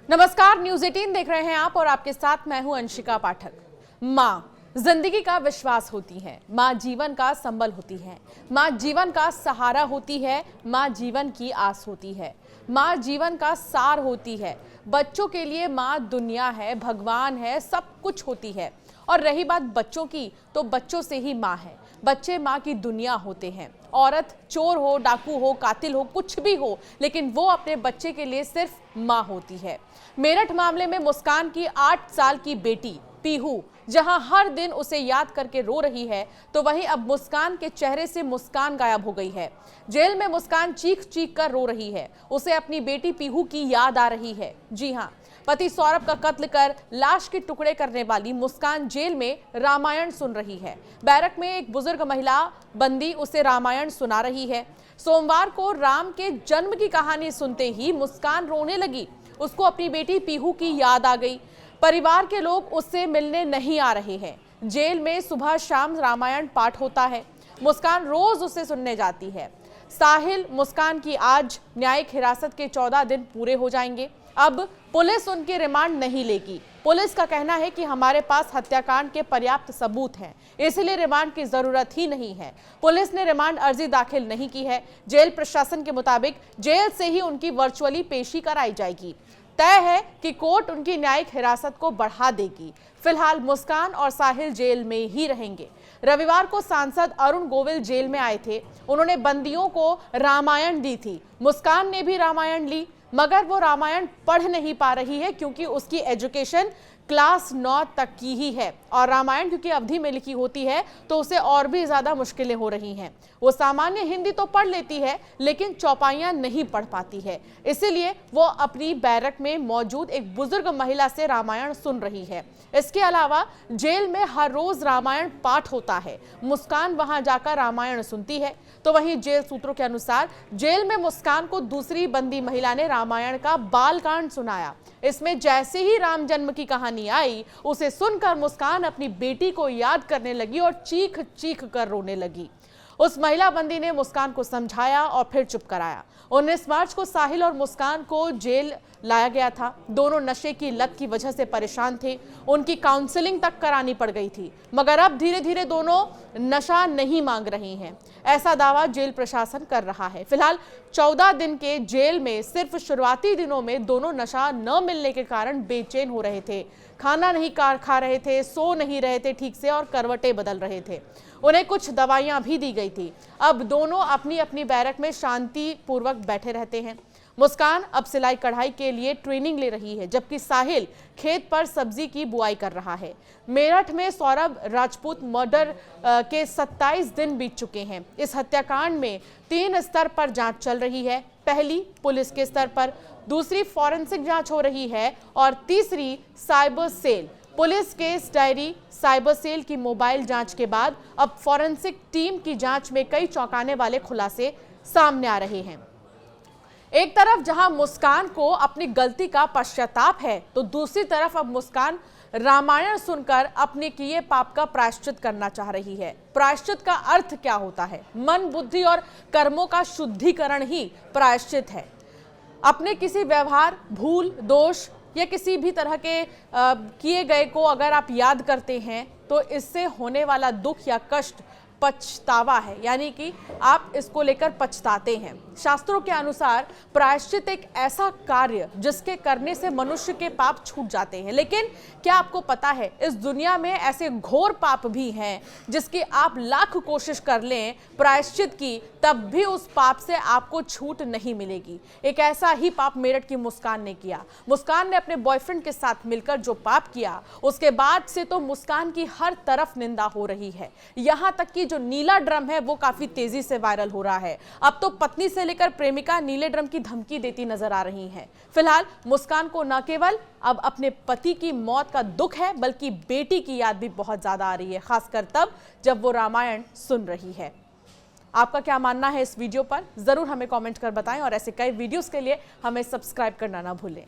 नमस्कार, न्यूज 18 देख रहे हैं आप और आपके साथ मैं हूं अंशिका पाठक। माँ जिंदगी का विश्वास होती है, माँ जीवन का संबल होती है, माँ जीवन का सहारा होती है, माँ जीवन की आस होती है, माँ जीवन का सार होती है। बच्चों के लिए माँ दुनिया है, भगवान है, सब कुछ होती है। और रही बात बच्चों की, तो बच्चों से ही माँ है। बच्चे माँ की दुनिया होते हैं। औरत चोर हो, डाकू हो, कातिल हो, कुछ भी हो, लेकिन वो अपने बच्चे के लिए सिर्फ माँ होती है। मेरठ मामले में मुस्कान की 8 साल की बेटी पीहू जहां हर दिन उसे याद करके रो रही है, तो वहीं अब मुस्कान के चेहरे से मुस्कान गायब हो गई है। जेल में मुस्कान चीख चीख कर रो रही है। उसे अपनी बेटी पीहू की याद आ रही है। जी हां, पति सौरभ का कत्ल कर लाश के टुकड़े करने वाली मुस्कान जेल में रामायण सुन रही है। बैरक में एक बुजुर्ग महिला बंदी उसे रामायण सुना रही है। सोमवार को राम के जन्म की कहानी सुनते ही मुस्कान रोने लगी। उसको अपनी बेटी पीहू की याद आ गई। परिवार के लोग उससे मिलने नहीं आ रहे हैं। जेल में सुबह शाम रामायण पाठ होता है। मुस्कान रोज उसे सुनने जाती है। साहिल मुस्कान की आज न्यायिक हिरासत के 14 दिन पूरे हो जाएंगे। अब पुलिस उनकी रिमांड नहीं लेगी। पुलिस का कहना है कि हमारे पास हत्याकांड के पर्याप्त सबूत हैं, इसलिए रिमांड की जरूरत ही नहीं है। पुलिस ने रिमांड अर्जी दाखिल नहीं की है। जेल प्रशासन के मुताबिक जेल से ही उनकी वर्चुअली पेशी कराई जाएगी। तय है कि कोर्ट उनकी न्यायिक हिरासत को बढ़ा देगी। फिलहाल मुस्कान और साहिल जेल में ही रहेंगे। रविवार को सांसद अरुण गोविल जेल में आए थे। उन्होंने बंदियों को रामायण दी थी। मुस्कान ने भी रामायण ली, मगर वो रामायण पढ़ नहीं पा रही है क्योंकि उसकी एजुकेशन क्लास 9 तक की ही है और रामायण क्योंकि अवधि में लिखी होती है तो उसे और भी ज्यादा मुश्किलें हो रही हैं। वो सामान्य हिंदी तो पढ़ लेती है लेकिन चौपाइयां नहीं पढ़ पाती है, इसीलिए वो अपनी बैरक में मौजूद एक बुजुर्ग महिला से रामायण सुन रही है। इसके अलावा जेल में हर रोज रामायण पाठ होता है। मुस्कान वहां जाकर रामायण सुनती है। तो वहीं जेल सूत्रों के अनुसार जेल में मुस्कान को दूसरी बंदी महिला ने रामायण का बालकांड सुनाया। इसमें जैसे ही राम जन्म की कहानी आई, उसे सुनकर मुस्कान अपनी बेटी को याद करने लगी और चीख चीख कर रोने लगी। उस महिला बंदी ने मुस्कान को समझाया और फिर चुप कराया। 19 मार्च को साहिल और मुस्कान को जेल लाया गया था। दोनों नशे की लत की वजह से परेशान थे। उनकी काउंसलिंग तक करानी पड़ गई थी, मगर अब धीरे धीरे दोनों नशा नहीं मांग रही हैं, ऐसा दावा जेल प्रशासन कर रहा है। फिलहाल 14 दिन के जेल में सिर्फ शुरुआती दिनों में दोनों नशा न मिलने के कारण बेचैन हो रहे थे। खाना नहीं खा रहे थे, सो नहीं रहे थे ठीक से और करवटें बदल रहे थे। उन्हें कुछ दवाइयां भी दी गई थी। अब दोनों अपनी अपनी बैरक में शांति पूर्वक बैठे रहते हैं। मुस्कान अब सिलाई कढ़ाई के लिए ट्रेनिंग ले रही है, जबकि साहिल खेत पर सब्जी की बुआई कर रहा है। मेरठ में सौरभ राजपूत मर्डर के 27 दिन बीत चुके हैं। इस हत्याकांड में 3 स्तर पर जांच चल रही है। पहली पुलिस के स्तर पर, दूसरी फॉरेंसिक जांच हो रही है और तीसरी cyber cell. Police case diary, cyber cell की मोबाइल जांच के बाद अब फॉरेंसिक टीम की जांच में कई चौंकाने वाले खुलासे सामने आ रहे हैं। एक तरफ जहां मुस्कान को अपनी गलती का पश्चाताप है, तो दूसरी तरफ अब मुस्कान रामायण सुनकर अपने किए पाप का प्रायश्चित करना चाह रही है। प्रायश्चित का अर्थ क्या होता है? मन, बुद्धि और कर्मों का शुद्धिकरण ही प्रायश्चित है। अपने किसी व्यवहार, भूल, दोष या किसी भी तरह के किए गए को अगर आप याद करते हैं तो इससे होने वाला दुख या कष्ट पछतावा है, यानी कि आप इसको लेकर पछताते हैं। शास्त्रों के अनुसार प्रायश्चित एक ऐसा कार्य जिसके करने से मनुष्य के पाप छूट जाते हैं। लेकिन क्या आपको पता है, इस दुनिया में ऐसे घोर पाप भी हैं जिसकी आप लाख कोशिश कर लें प्रायश्चित की, तब भी उस पाप से आपको छूट नहीं मिलेगी। एक ऐसा ही पाप मेरठ की मुस्कान ने किया। मुस्कान ने अपने बॉयफ्रेंड के साथ मिलकर जो पाप किया, उसके बाद से तो मुस्कान की हर तरफ निंदा हो रही है। यहाँ तक कि जो नीला ड्रम है वो काफी तेजी से वायरल हो रहा है। अब तो पत्नी से लेकर प्रेमिका नीले ड्रम की धमकी देती नजर आ रही हैं। फिलहाल मुस्कान को न केवल अब अपने पति की मौत का दुख है, बल्कि बेटी की याद भी बहुत ज्यादा आ रही है, खासकर तब जब वो रामायण सुन रही है। आपका क्या मानना है इस वीडियो पर? जरूर हमें कमेंट कर बताएं और ऐसे कई वीडियोस के लिए हमें सब्सक्राइब करना ना भूलें।